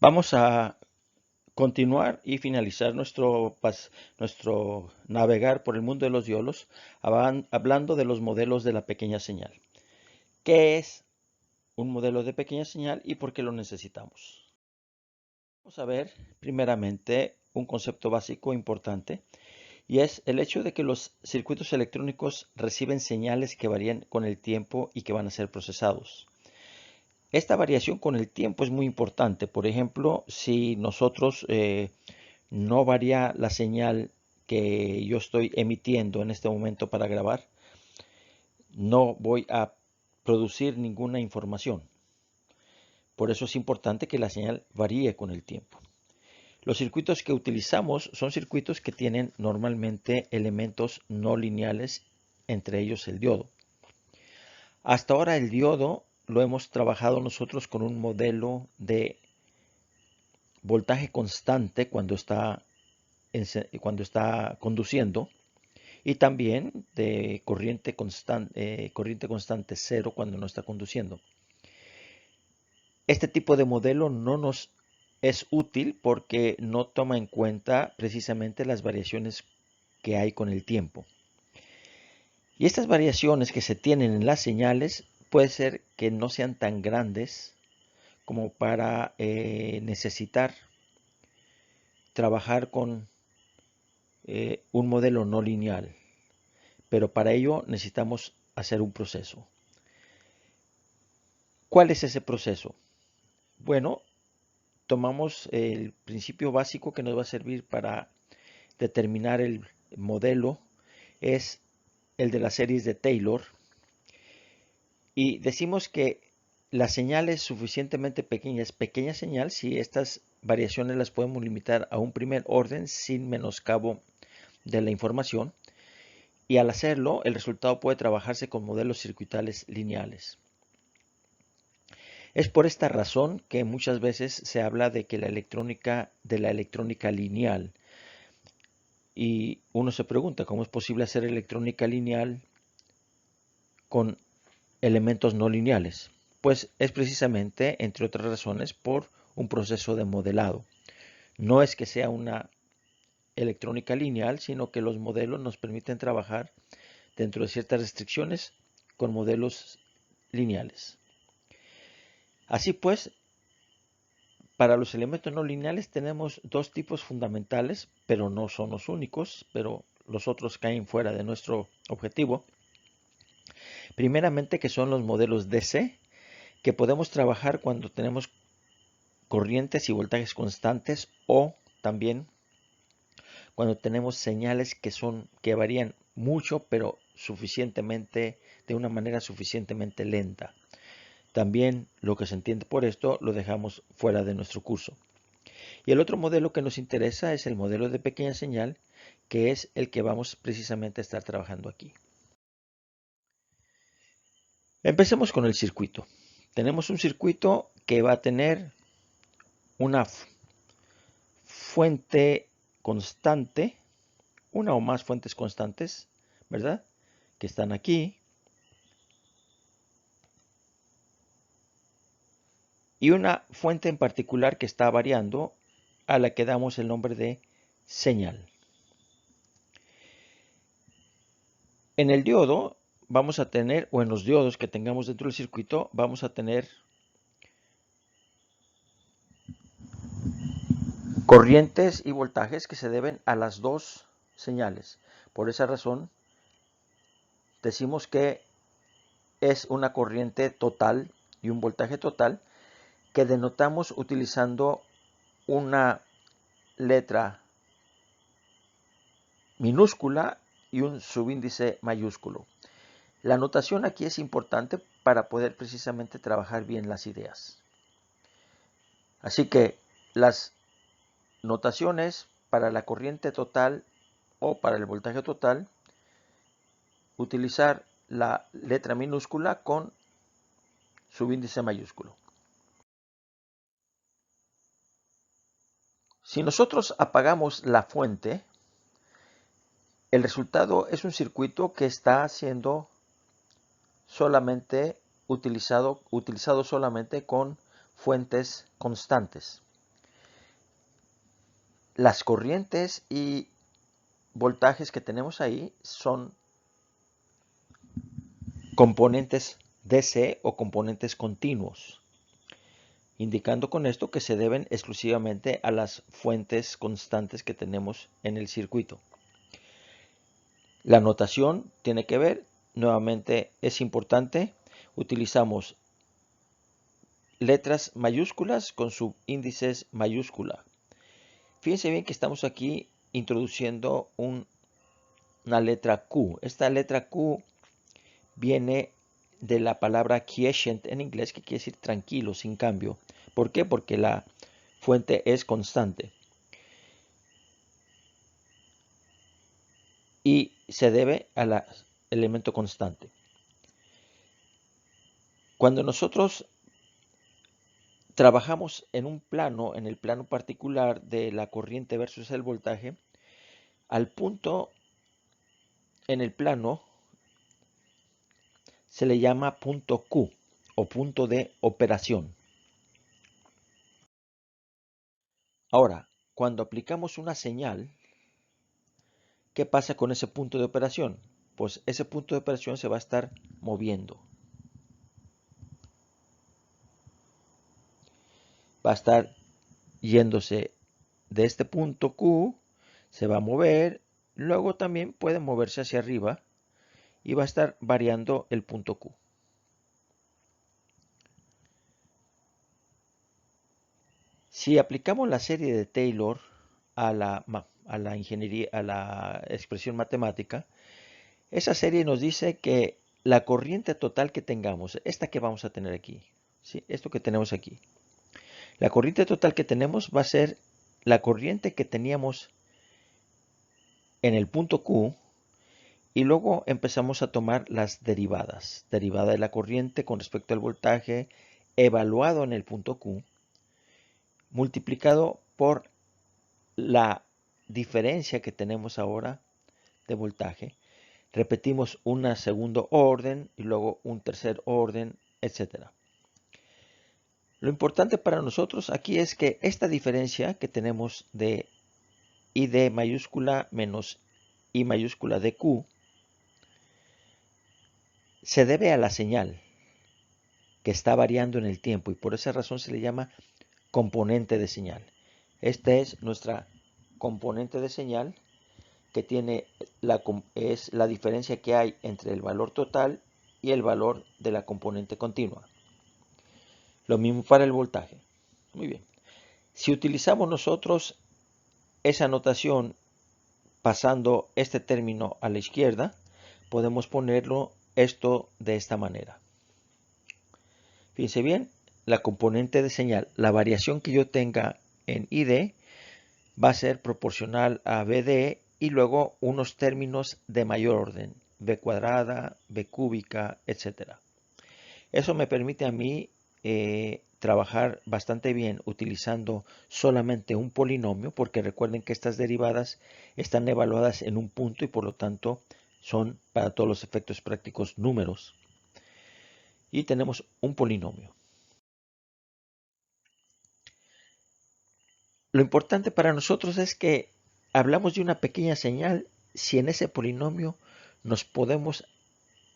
Vamos a continuar y finalizar nuestro navegar por el mundo de los diodos, hablando de los modelos de la pequeña señal. ¿Qué es un modelo de pequeña señal y por qué lo necesitamos? Vamos a ver primeramente un concepto básico importante, y es el hecho de que los circuitos electrónicos reciben señales que varían con el tiempo y que van a ser procesados. Esta variación con el tiempo es muy importante. Por ejemplo, si nosotros no varía la señal que yo estoy emitiendo en este momento para grabar, no voy a producir ninguna información. Por eso es importante que la señal varíe con el tiempo. Los circuitos que utilizamos son circuitos que tienen normalmente elementos no lineales, entre ellos el diodo. Hasta ahora el diodo lo hemos trabajado nosotros con un modelo de voltaje constante cuando está conduciendo, y también de corriente constante cero cuando no está conduciendo. Este tipo de modelo no nos es útil porque no toma en cuenta precisamente las variaciones que hay con el tiempo. Y estas variaciones que se tienen en las señales puede ser que no sean tan grandes como para necesitar trabajar con un modelo no lineal, pero para ello necesitamos hacer un proceso. ¿Cuál es ese proceso? Bueno, tomamos el principio básico que nos va a servir para determinar el modelo, es el de las series de Taylor, y decimos que la señal es suficientemente pequeña, es pequeña señal si estas variaciones las podemos limitar a un primer orden sin menoscabo de la información, y al hacerlo el resultado puede trabajarse con modelos circuitales lineales. Es por esta razón que muchas veces se habla de que la electrónica lineal, y uno se pregunta cómo es posible hacer electrónica lineal con elementos no lineales. Pues es precisamente, entre otras razones, por un proceso de modelado. No es que sea una electrónica lineal, sino que los modelos nos permiten trabajar dentro de ciertas restricciones con modelos lineales. Así pues, para los elementos no lineales tenemos dos tipos fundamentales, pero no son los únicos, pero los otros caen fuera de nuestro objetivo. Primeramente, que son los modelos DC, que podemos trabajar cuando tenemos corrientes y voltajes constantes, o también cuando tenemos señales que varían mucho, pero suficientemente, de una manera suficientemente lenta. También lo que se entiende por esto lo dejamos fuera de nuestro curso. Y el otro modelo que nos interesa es el modelo de pequeña señal, que es el que vamos precisamente a estar trabajando aquí. Empecemos con el circuito. Tenemos un circuito que va a tener una fuente constante, una o más fuentes constantes, ¿verdad? Que están aquí. Y una fuente en particular que está variando, a la que damos el nombre de señal. En el diodo vamos a tener, o en los diodos que tengamos dentro del circuito, vamos a tener corrientes y voltajes que se deben a las dos señales. Por esa razón, decimos que es una corriente total y un voltaje total que denotamos utilizando una letra minúscula y un subíndice mayúsculo. La notación aquí es importante para poder precisamente trabajar bien las ideas. Así que las notaciones para la corriente total o para el voltaje total, utilizar la letra minúscula con subíndice mayúsculo. Si nosotros apagamos la fuente, el resultado es un circuito que está siendo solamente utilizado solamente con fuentes constantes. las corrientes y voltajes que tenemos ahí son componentes DC o componentes continuos, indicando con esto que se deben exclusivamente a las fuentes constantes que tenemos en el circuito. La notación tiene que ver, nuevamente es importante, utilizamos letras mayúsculas con subíndices mayúscula. Fíjense bien que estamos aquí introduciendo una letra Q. Esta letra Q viene de la palabra quiescent en inglés, que quiere decir tranquilo, sin cambio. ¿Por qué? Porque la fuente es constante. Y se debe al elemento constante. Cuando nosotros trabajamos en un plano, en el plano particular de la corriente versus el voltaje, al punto en el plano se le llama punto Q o punto de operación. Ahora, cuando aplicamos una señal, ¿qué pasa con ese punto de operación? Pues ese punto de operación se va a estar moviendo. Va a estar yéndose de este punto Q, se va a mover, luego también puede moverse hacia arriba y va a estar variando el punto Q. Si aplicamos la serie de Taylor a la ingeniería, a la expresión matemática, esa serie nos dice que la corriente total que tengamos, esta que vamos a tener aquí, ¿sí? Esto que tenemos aquí, la corriente total que tenemos va a ser la corriente que teníamos en el punto Q y luego empezamos a tomar las derivadas. Derivada de la corriente con respecto al voltaje evaluado en el punto Q multiplicado por la diferencia que tenemos ahora de voltaje. Repetimos un segundo orden y luego un tercer orden, etc. Lo importante para nosotros aquí es que esta diferencia que tenemos de ID mayúscula menos I mayúscula de Q se debe a la señal que está variando en el tiempo y por esa razón se le llama componente de señal. Esta es nuestra componente de señal que es la diferencia que hay entre el valor total y el valor de la componente continua. Lo mismo para el voltaje. Muy bien. Si utilizamos nosotros esa notación pasando este término a la izquierda, podemos ponerlo esto de esta manera. Fíjense bien, la componente de señal, la variación que yo tenga en ID va a ser proporcional a BD y luego unos términos de mayor orden, B cuadrada, B cúbica, etc. Eso me permite a mí trabajar bastante bien utilizando solamente un polinomio, porque recuerden que estas derivadas están evaluadas en un punto y por lo tanto son para todos los efectos prácticos números. Y tenemos un polinomio. Lo importante para nosotros es que hablamos de una pequeña señal si en ese polinomio nos podemos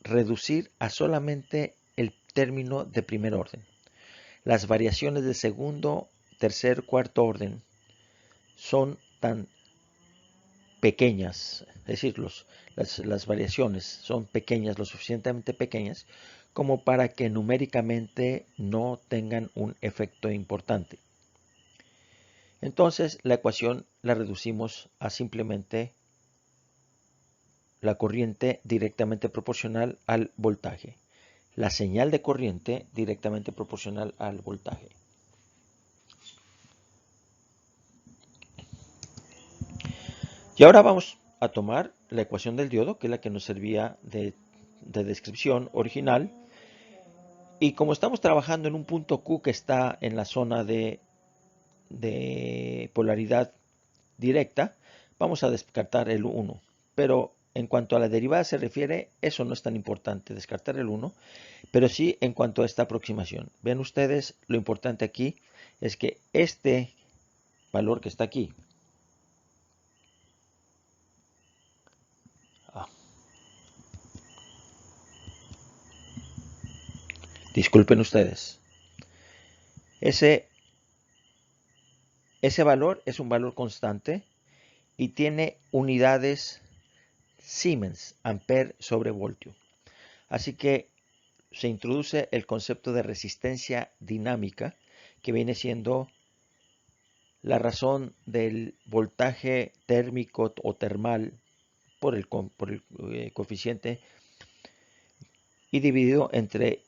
reducir a solamente el término de primer orden. Las variaciones de segundo, tercer, cuarto orden son tan pequeñas, es decir, las variaciones son pequeñas, lo suficientemente pequeñas, como para que numéricamente no tengan un efecto importante. Entonces la ecuación la reducimos a simplemente la corriente directamente proporcional al voltaje. La señal de corriente directamente proporcional al voltaje. Y ahora vamos a tomar la ecuación del diodo, que es la que nos servía de descripción original. Y como estamos trabajando en un punto Q que está en la zona de polaridad directa, vamos a descartar el 1. Pero en cuanto a la derivada se refiere, eso no es tan importante, descartar el 1, pero sí en cuanto a esta aproximación. Ven ustedes, lo importante aquí es que este valor que está aquí, Disculpen ustedes. Ese valor es un valor constante y tiene unidades Siemens, ampere sobre voltio. Así que se introduce el concepto de resistencia dinámica, que viene siendo la razón del voltaje térmico o termal por el coeficiente y dividido entre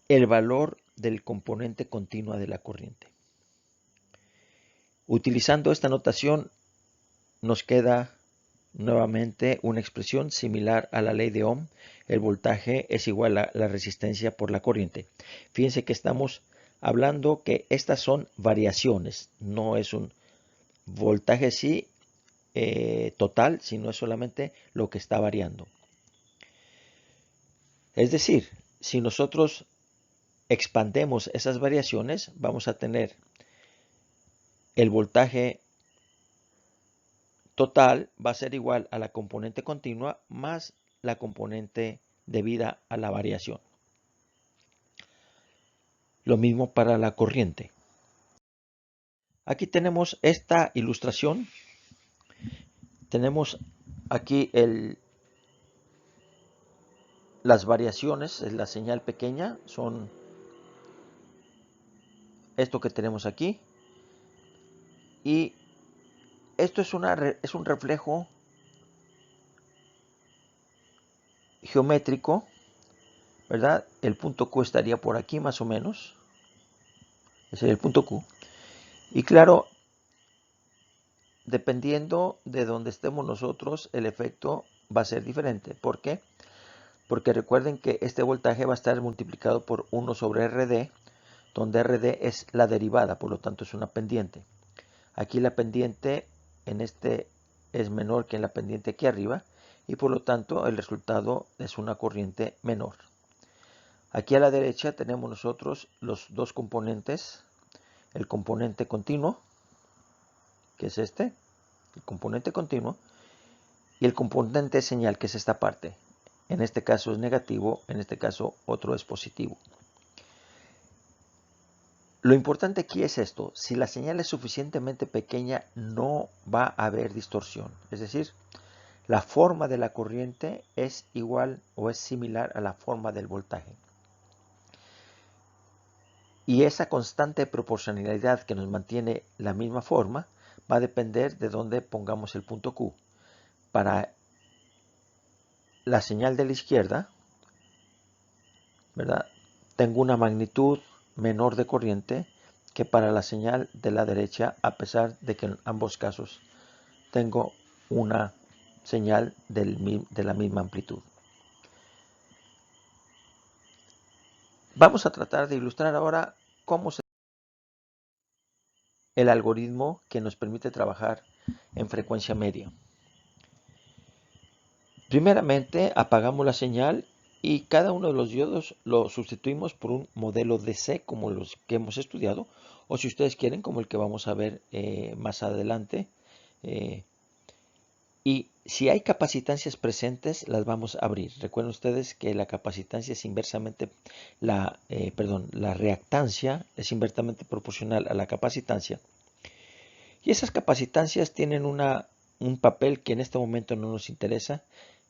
el valor del componente continua de la corriente. Utilizando esta notación nos queda nuevamente una expresión similar a la ley de Ohm. El voltaje es igual a la resistencia por la corriente. Fíjense que estamos hablando que estas son variaciones, no es un voltaje sí total, sino es solamente lo que está variando. Es decir, si nosotros expandemos esas variaciones, vamos a tener el voltaje total va a ser igual a la componente continua más la componente debida a la variación. Lo mismo para la corriente. Aquí tenemos esta ilustración. Tenemos aquí las variaciones, es la señal pequeña, son esto que tenemos aquí. Y esto es un reflejo geométrico, ¿verdad? El punto Q estaría por aquí más o menos. Ese es el punto Q. Y claro, dependiendo de donde estemos nosotros, el efecto va a ser diferente. ¿Por qué? Porque recuerden que este voltaje va a estar multiplicado por 1 sobre RD, donde RD es la derivada, por lo tanto es una pendiente. Aquí la pendiente en este es menor que en la pendiente aquí arriba, y por lo tanto el resultado es una corriente menor. Aquí a la derecha tenemos nosotros los dos componentes, el componente continuo, que es este, el componente continuo, y el componente señal, que es esta parte. En este caso es negativo, en este caso otro es positivo. Lo importante aquí es esto: si la señal es suficientemente pequeña, no va a haber distorsión. Es decir, la forma de la corriente es igual o es similar a la forma del voltaje. Y esa constante proporcionalidad que nos mantiene la misma forma va a depender de dónde pongamos el punto Q. Para la señal de la izquierda, ¿verdad?, tengo una magnitud menor de corriente que para la señal de la derecha, a pesar de que en ambos casos tengo una señal de la misma amplitud. Vamos a tratar de ilustrar ahora cómo se el algoritmo que nos permite trabajar en frecuencia media. Primeramente apagamos la señal y cada uno de los diodos lo sustituimos por un modelo DC como los que hemos estudiado, o si ustedes quieren como el que vamos a ver más adelante. Y si hay capacitancias presentes, las vamos a abrir. Recuerden ustedes que la capacitancia es inversamente, la reactancia es inversamente proporcional a la capacitancia. Y esas capacitancias tienen un papel que en este momento no nos interesa,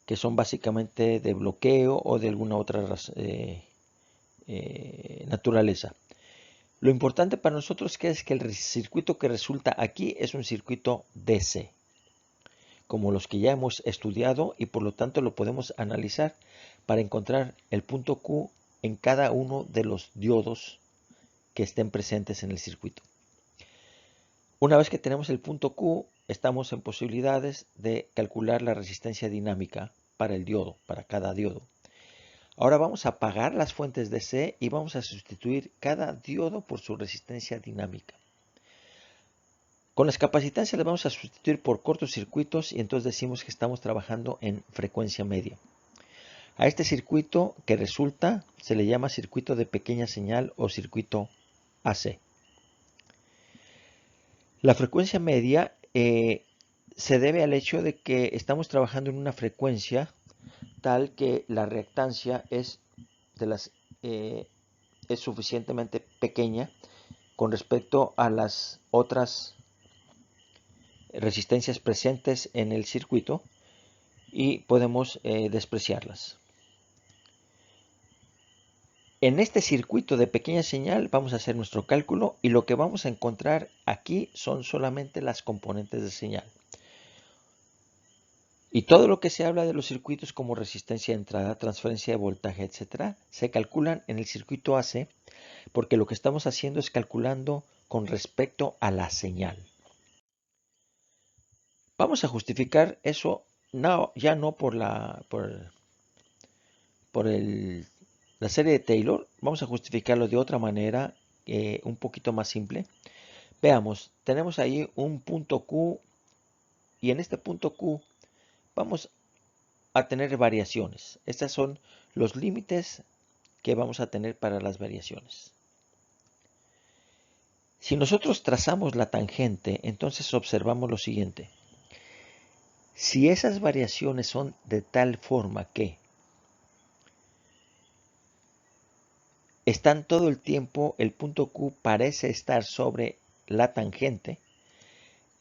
que son básicamente de bloqueo o de alguna otra naturaleza. Lo importante para nosotros es que el circuito que resulta aquí es un circuito DC, como los que ya hemos estudiado, y por lo tanto lo podemos analizar para encontrar el punto Q en cada uno de los diodos que estén presentes en el circuito. Una vez que tenemos el punto Q, estamos en posibilidades de calcular la resistencia dinámica para el diodo, para cada diodo. Ahora vamos a apagar las fuentes DC y vamos a sustituir cada diodo por su resistencia dinámica. Con las capacitancias las vamos a sustituir por cortocircuitos y entonces decimos que estamos trabajando en frecuencia media. A este circuito que resulta se le llama circuito de pequeña señal o circuito AC. La frecuencia media se debe al hecho de que estamos trabajando en una frecuencia tal que la reactancia es es suficientemente pequeña con respecto a las otras resistencias presentes en el circuito y podemos despreciarlas. En este circuito de pequeña señal vamos a hacer nuestro cálculo y lo que vamos a encontrar aquí son solamente las componentes de señal. Y todo lo que se habla de los circuitos como resistencia de entrada, transferencia de voltaje, etc., se calculan en el circuito AC porque lo que estamos haciendo es calculando con respecto a la señal. Vamos a justificar eso ya no por la serie de Taylor. Vamos a justificarlo de otra manera, un poquito más simple. Veamos, tenemos ahí un punto Q y en este punto Q vamos a tener variaciones. Estos son los límites que vamos a tener para las variaciones. Si nosotros trazamos la tangente, entonces observamos lo siguiente. Si esas variaciones son de tal forma que están todo el tiempo, el punto Q parece estar sobre la tangente,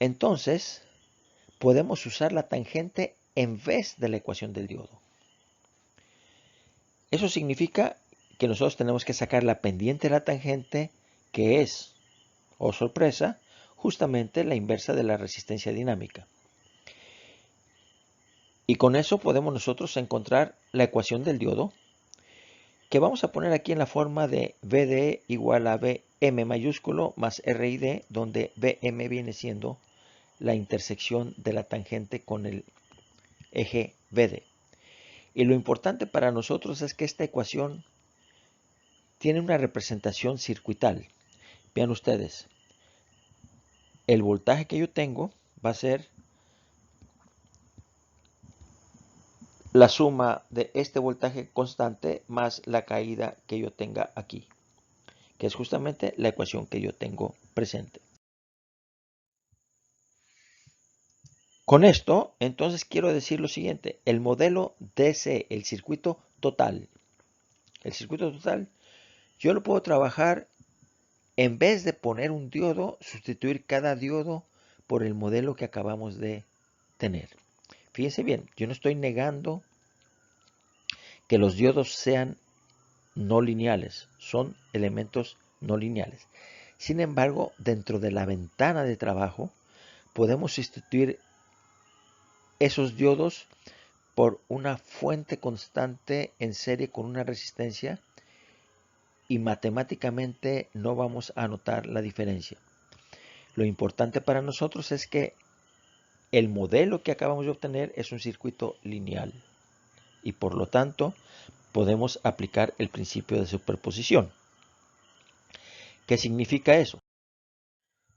entonces podemos usar la tangente en vez de la ecuación del diodo. Eso significa que nosotros tenemos que sacar la pendiente de la tangente, que es, oh sorpresa, justamente la inversa de la resistencia dinámica. Y con eso podemos nosotros encontrar la ecuación del diodo, que vamos a poner aquí en la forma de VD igual a Vm mayúsculo más RID, donde Vm viene siendo la intersección de la tangente con el eje VD. Y lo importante para nosotros es que esta ecuación tiene una representación circuital. Vean ustedes, el voltaje que yo tengo va a ser la suma de este voltaje constante más la caída que yo tenga aquí, que es justamente la ecuación que yo tengo presente. Con esto, entonces quiero decir lo siguiente, el modelo DC, el circuito total, yo lo puedo trabajar en vez de poner un diodo, sustituir cada diodo por el modelo que acabamos de tener. Fíjense bien, yo no estoy negando que los diodos sean no lineales, son elementos no lineales. Sin embargo, dentro de la ventana de trabajo, podemos sustituir esos diodos por una fuente constante en serie con una resistencia y matemáticamente no vamos a notar la diferencia. Lo importante para nosotros es que el modelo que acabamos de obtener es un circuito lineal y por lo tanto podemos aplicar el principio de superposición. ¿Qué significa eso?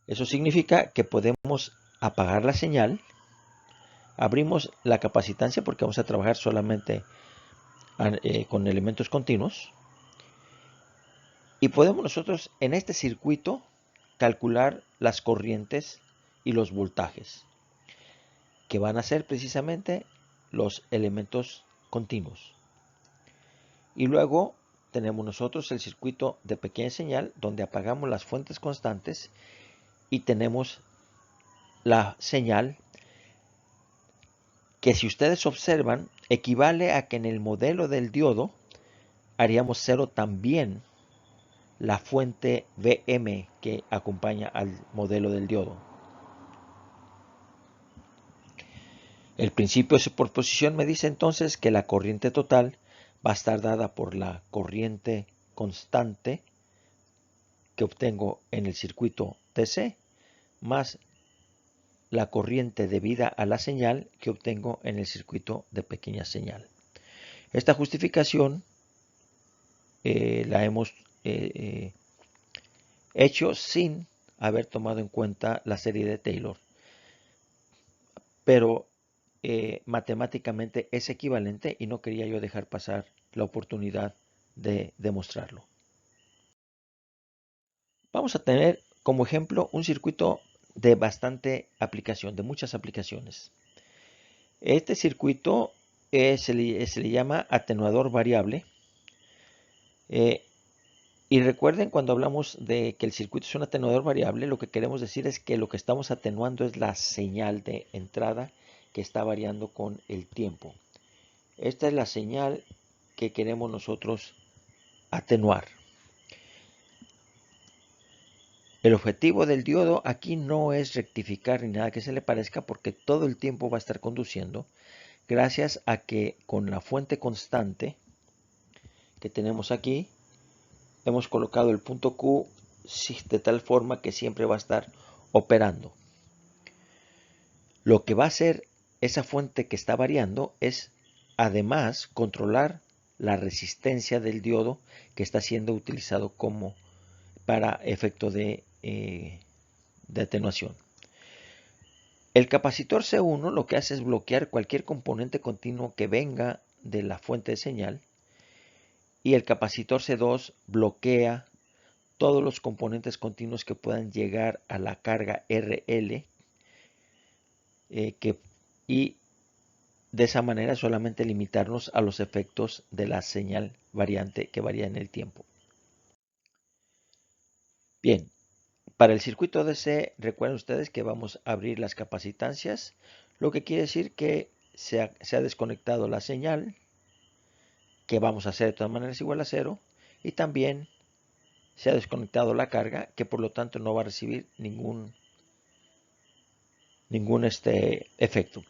Eso significa que podemos apagar la señal, abrimos la capacitancia porque vamos a trabajar solamente con elementos continuos y podemos nosotros en este circuito calcular las corrientes y los voltajes, que van a ser precisamente los elementos continuos. Y luego tenemos nosotros el circuito de pequeña señal, donde apagamos las fuentes constantes y tenemos la señal que, si ustedes observan, equivale a que en el modelo del diodo haríamos cero también la fuente Vm que acompaña al modelo del diodo. El principio de superposición me dice entonces que la corriente total va a estar dada por la corriente constante que obtengo en el circuito DC más la corriente debida a la señal que obtengo en el circuito de pequeña señal. Esta justificación la hemos hecho sin haber tomado en cuenta la serie de Taylor, pero matemáticamente es equivalente y no quería yo dejar pasar la oportunidad de demostrarlo. Vamos a tener como ejemplo un circuito de bastante aplicación, de muchas aplicaciones. Este circuito se le llama atenuador variable Eh, y recuerden, cuando hablamos de que el circuito es un atenuador variable, lo que queremos decir es que lo que estamos atenuando es la señal de entrada que está variando con el tiempo. Esta es la señal que queremos nosotros atenuar. El objetivo del diodo aquí no es rectificar ni nada que se le parezca, porque todo el tiempo va a estar conduciendo, gracias a que con la fuente constante que tenemos aquí, hemos colocado el punto Q de tal forma que siempre va a estar operando. Lo que va a hacer esa fuente que está variando es además controlar la resistencia del diodo que está siendo utilizado como para efecto de atenuación. El capacitor C1 lo que hace es bloquear cualquier componente continuo que venga de la fuente de señal, y el capacitor C2 bloquea todos los componentes continuos que puedan llegar a la carga RL, y de esa manera solamente limitarnos a los efectos de la señal variante que varía en el tiempo. Bien, para el circuito DC, recuerden ustedes que vamos a abrir las capacitancias, lo que quiere decir que se ha desconectado la señal, que vamos a hacer de todas maneras igual a 0, y también se ha desconectado la carga, que por lo tanto no va a recibir ningún efecto.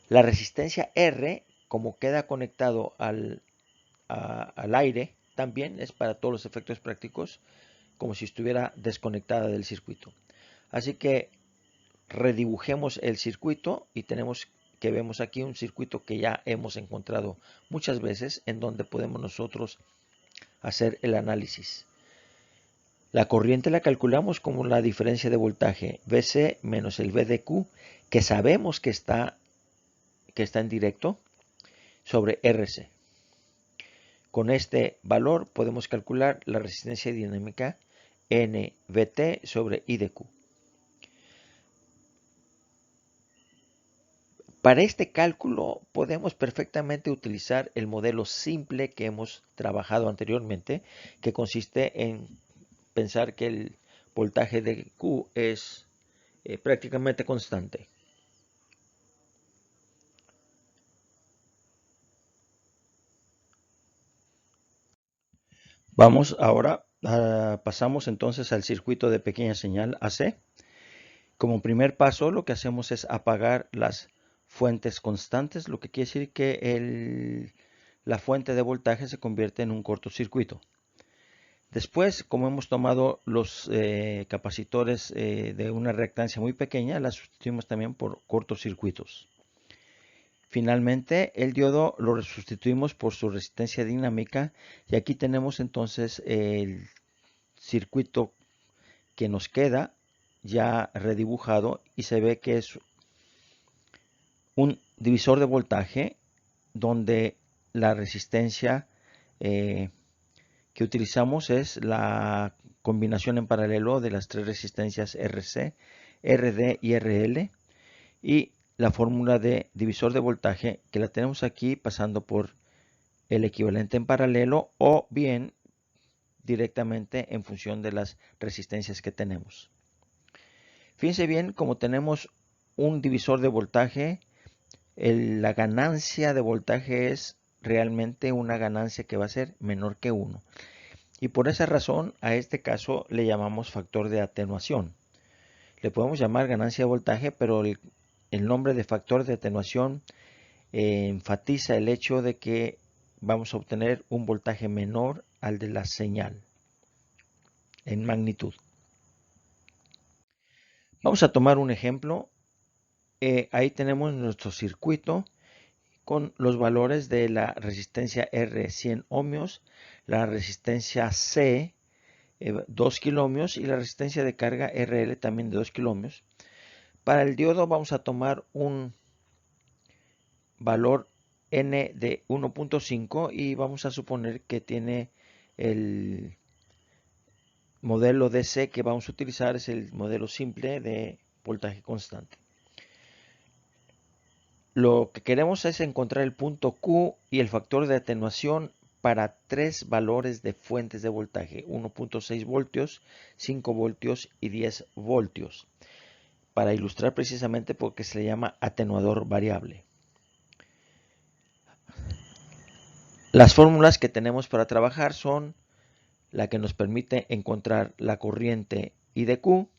La resistencia R, como queda conectado al aire, también es para todos los efectos prácticos como si estuviera desconectada del circuito. Así que redibujemos el circuito y vemos aquí un circuito que ya hemos encontrado muchas veces, en donde podemos nosotros hacer el análisis. La corriente la calculamos como la diferencia de voltaje VC menos el VDQ, que sabemos que está en directo, sobre RC. Con este valor podemos calcular la resistencia dinámica NVT sobre IDQ. Para este cálculo podemos perfectamente utilizar el modelo simple que hemos trabajado anteriormente, que consiste en pensar que el voltaje de Q es prácticamente constante. Vamos ahora, pasamos entonces al circuito de pequeña señal AC. Como primer paso, lo que hacemos es apagar las fuentes constantes, lo que quiere decir que la fuente de voltaje se convierte en un cortocircuito. Después, como hemos tomado los capacitores de una reactancia muy pequeña, las sustituimos también por cortocircuitos. Finalmente, el diodo lo sustituimos por su resistencia dinámica, y aquí tenemos entonces el circuito que nos queda ya redibujado, y se ve que es un divisor de voltaje donde la resistencia que utilizamos es la combinación en paralelo de las tres resistencias RC, RD y RL, y la fórmula de divisor de voltaje que la tenemos aquí pasando por el equivalente en paralelo o bien directamente en función de las resistencias que tenemos. Fíjense bien, como tenemos un divisor de voltaje, la ganancia de voltaje es realmente una ganancia que va a ser menor que 1. Y por esa razón a este caso le llamamos factor de atenuación. Le podemos llamar ganancia de voltaje, pero el nombre de factor de atenuación enfatiza el hecho de que vamos a obtener un voltaje menor al de la señal en magnitud. Vamos a tomar un ejemplo. Ahí tenemos nuestro circuito con los valores de la resistencia R 100 ohmios, la resistencia C 2 kiloohmios y la resistencia de carga RL también de 2 kiloohmios. Para el diodo vamos a tomar un valor N de 1.5 y vamos a suponer que tiene el modelo DC que vamos a utilizar, es el modelo simple de voltaje constante. Lo que queremos es encontrar el punto Q y el factor de atenuación para tres valores de fuentes de voltaje, 1.6 voltios, 5 voltios y 10 voltios, para ilustrar precisamente porque se le llama atenuador variable. Las fórmulas que tenemos para trabajar son la que nos permite encontrar la corriente I de Q,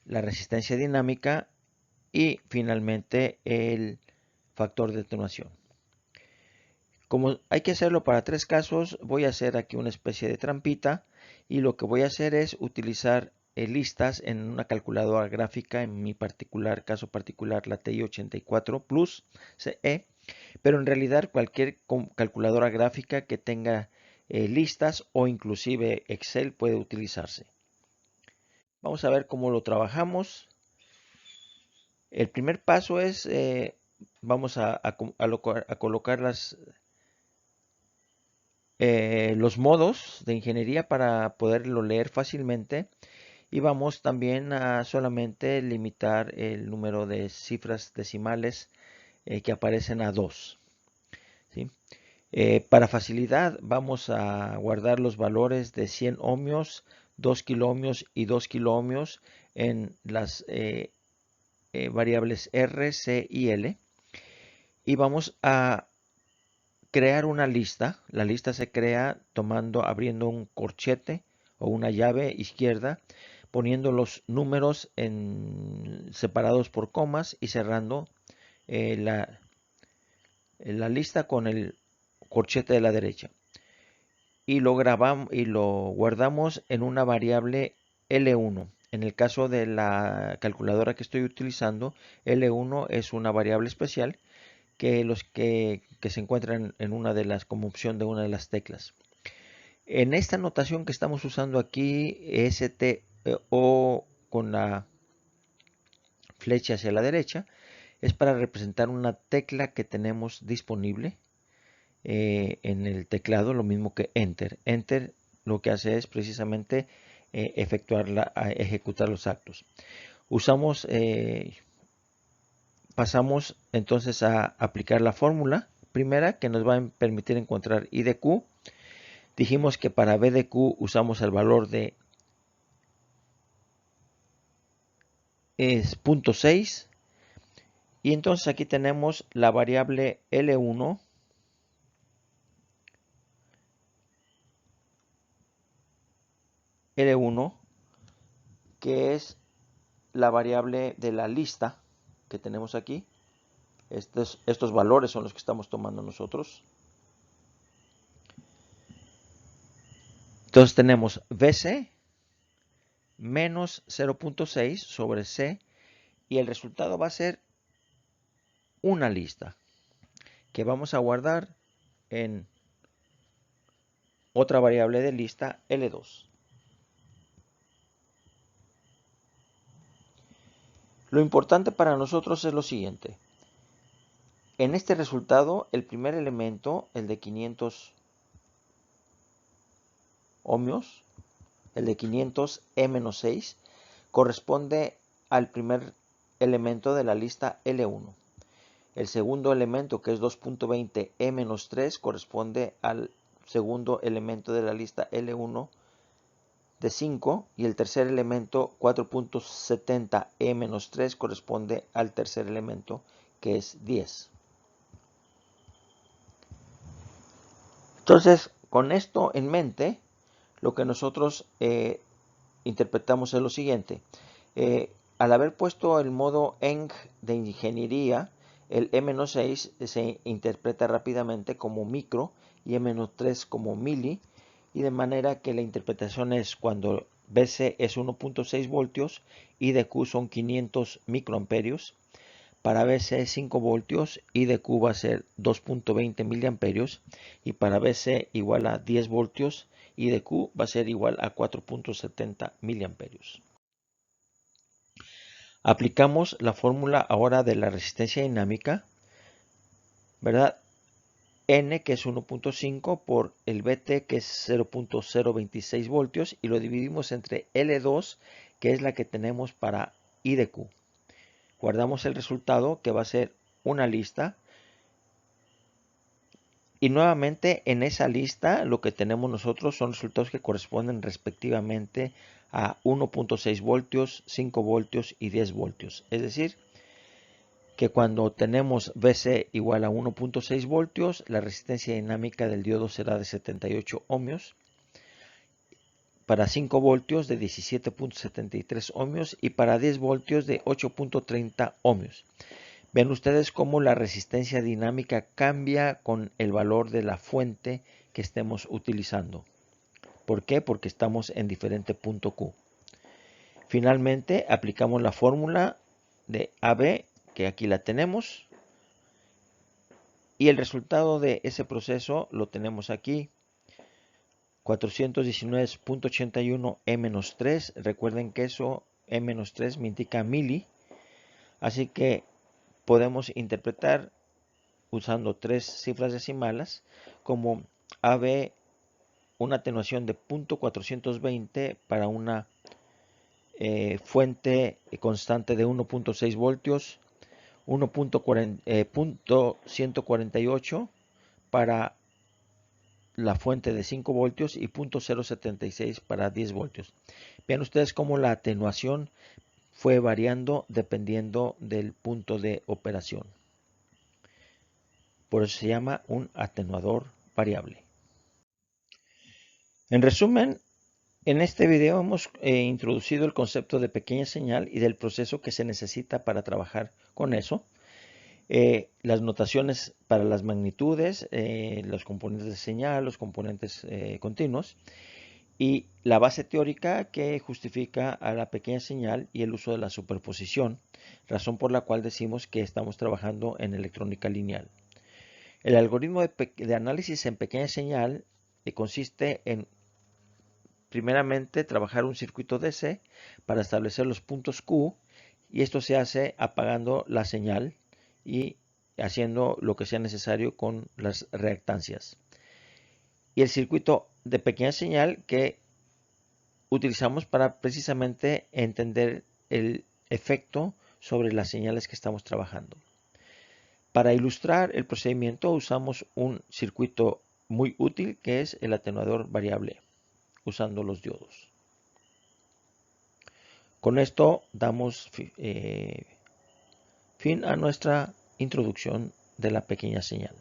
la resistencia dinámica y finalmente el factor de atenuación. Como hay que hacerlo para tres casos, voy a hacer aquí una especie de trampita y lo que voy a hacer es utilizar listas en una calculadora gráfica, en mi caso particular la TI 84 Plus CE, pero en realidad cualquier calculadora gráfica que tenga listas o inclusive Excel puede utilizarse. Vamos a ver cómo lo trabajamos. El primer paso es, vamos a colocar los modos de ingeniería para poderlo leer fácilmente y vamos también a solamente limitar el número de cifras decimales que aparecen a 2. ¿Sí? Para facilidad vamos a guardar los valores de 100 ohmios, 2 kiloohmios y 2 kiloohmios en las variables R, C y L y vamos a crear una lista. La lista se crea abriendo un corchete o una llave izquierda, poniendo los números separados por comas y cerrando la lista con el corchete de la derecha. Y lo guardamos en una variable L1. En el caso de la calculadora que estoy utilizando, L1 es una variable especial que se encuentran en una de las, como opción de una de las teclas. En esta notación que estamos usando aquí, STO con la flecha hacia la derecha, es para representar una tecla que tenemos disponible en el teclado, lo mismo que Enter. Enter lo que hace es precisamente ejecutar los actos. Pasamos entonces a aplicar la fórmula primera que nos va a permitir encontrar I de Q. Dijimos que para B de Q usamos el valor de 0.6 y entonces aquí tenemos la variable L1 que es la variable de la lista que tenemos aquí. Estos valores son los que estamos tomando nosotros. Entonces tenemos BC menos 0.6 sobre C y el resultado va a ser una lista que vamos a guardar en otra variable de lista L2. Lo importante para nosotros es lo siguiente. En este resultado, el primer elemento, el de 500 ohmios, el de 500 E-6, corresponde al primer elemento de la lista L1. El segundo elemento, que es 2.20 E-3, corresponde al segundo elemento de la lista L1 de 5 y el tercer elemento 4.70 E-3 corresponde al tercer elemento que es 10. Entonces, con esto en mente, lo que nosotros interpretamos es lo siguiente. Al haber puesto el modo ENG de ingeniería, el E-6 se interpreta rápidamente como micro y E-3 como mili, y de manera que la interpretación es cuando BC es 1.6 voltios y de Q son 500 microamperios. Para BC 5 voltios, I de Q va a ser 2.20 miliamperios y para BC igual a 10 voltios, I de Q va a ser igual a 4.70 miliamperios. Aplicamos la fórmula ahora de la resistencia dinámica, ¿verdad? N que es 1.5 por el BT que es 0.026 voltios y lo dividimos entre L2 que es la que tenemos para I de Q. Guardamos el resultado que va a ser una lista Y nuevamente en esa lista lo que tenemos nosotros son resultados que corresponden respectivamente a 1.6 voltios, 5 voltios y 10 voltios. Es decir, que cuando tenemos VC igual a 1.6 voltios, la resistencia dinámica del diodo será de 78 ohmios. Para 5 voltios de 17.73 ohmios y para 10 voltios de 8.30 ohmios. Ven ustedes cómo la resistencia dinámica cambia con el valor de la fuente que estemos utilizando. ¿Por qué? Porque estamos en diferente punto Q. Finalmente aplicamos la fórmula de AB, que aquí la tenemos. Y el resultado de ese proceso lo tenemos aquí. 419.81 E-3. Recuerden que eso E-3 me indica mili. Así que podemos interpretar usando tres cifras decimales como AB una atenuación de 0.420 para una fuente constante de 1.6 voltios, 1.148 para la fuente de 5 voltios y 0.076 para 10 voltios. Vean ustedes cómo la atenuación fue variando dependiendo del punto de operación. Por eso se llama un atenuador variable. En resumen, en este video hemos introducido el concepto de pequeña señal y del proceso que se necesita para trabajar con eso. Las notaciones para las magnitudes, los componentes de señal, los componentes continuos y la base teórica que justifica a la pequeña señal y el uso de la superposición, razón por la cual decimos que estamos trabajando en electrónica lineal. El algoritmo de análisis en pequeña señal consiste en, primeramente, trabajar un circuito DC para establecer los puntos Q, y esto se hace apagando la señal y haciendo lo que sea necesario con las reactancias. Y el circuito de pequeña señal que utilizamos para precisamente entender el efecto sobre las señales que estamos trabajando. Para ilustrar el procedimiento usamos un circuito muy útil que es el atenuador variable, usando los diodos. Con esto damos fin a nuestra introducción de la pequeña señal.